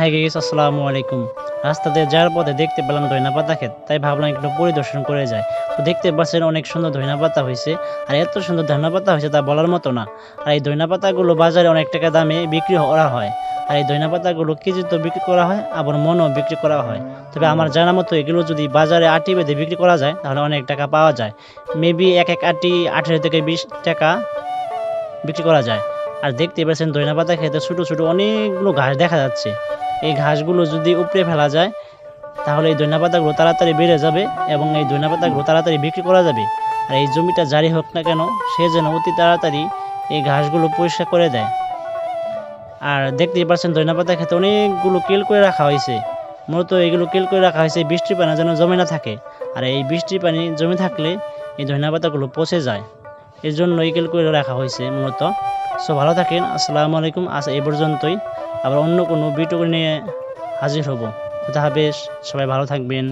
Hi guys, আসসালামু আলাইকুম। রাস্তাতে যাওয়ার পথে দেখতে পেলাম ধইনা পাতা ক্ষেত, তাই ভাবলাম একটু পরিদর্শন করে যায়। তো দেখতে পাচ্ছেন অনেক সুন্দর ধইনা পাতা হয়েছে, আর এত সুন্দর ধইনা পাতা হয়েছে তা বলার মতো না। আর এই ধইনা পাতাগুলো বাজারে অনেক টাকা দামে বিক্রি করা হয়। আর এই ধইনা পাতাগুলো কেজিতেও বিক্রি করা হয়, আবার মনও বিক্রি করা হয়। তবে আমার জানা মতো এগুলো যদি বাজারে আটি বেঁধে বিক্রি করা যায় তাহলে অনেক টাকা পাওয়া যায়। মেবি এক এক আটি 18 থেকে 20 টাকা বিক্রি করা যায়। আর দেখতে পাচ্ছেন ধইনা পাতা খেতে ছোট ছোট অনেকগুলো ঘাস দেখা যাচ্ছে। এই ঘাসগুলো যদি উপড়ে ফেলা যায় তাহলে এই ধইনা পাতাগুলো তাড়াতাড়ি বেড়ে যাবে এবং এই ধইনা পাতাগুলো তাড়াতাড়ি বিক্রি করা যাবে। আর এই জমিটা যারই হোক না কেন, সে যেন অতি তাড়াতাড়ি এই ঘাসগুলো পরিষ্কার করে দেয়। আর দেখতেই পাচ্ছেন ধইনা পাতা খেতে অনেকগুলো কেল করে রাখা হয়েছে। মূলত এগুলো কেল করে রাখা হয়েছে বৃষ্টির পানি যেন জমে না থাকে। আর এই বৃষ্টির পানি জমে থাকলে এই ধইনা পাতাগুলো পচে যায়, এর জন্য এই কেল করে রাখা হয়েছে মূলত। সো ভালো থাকেন, আসসালামু আলাইকুম। আজ এই পর্যন্তই, আবার অন্য কোনো ভিডিও নিয়ে হাজির হব। খোদা হাফেজ, সবাই ভালো থাকবেন।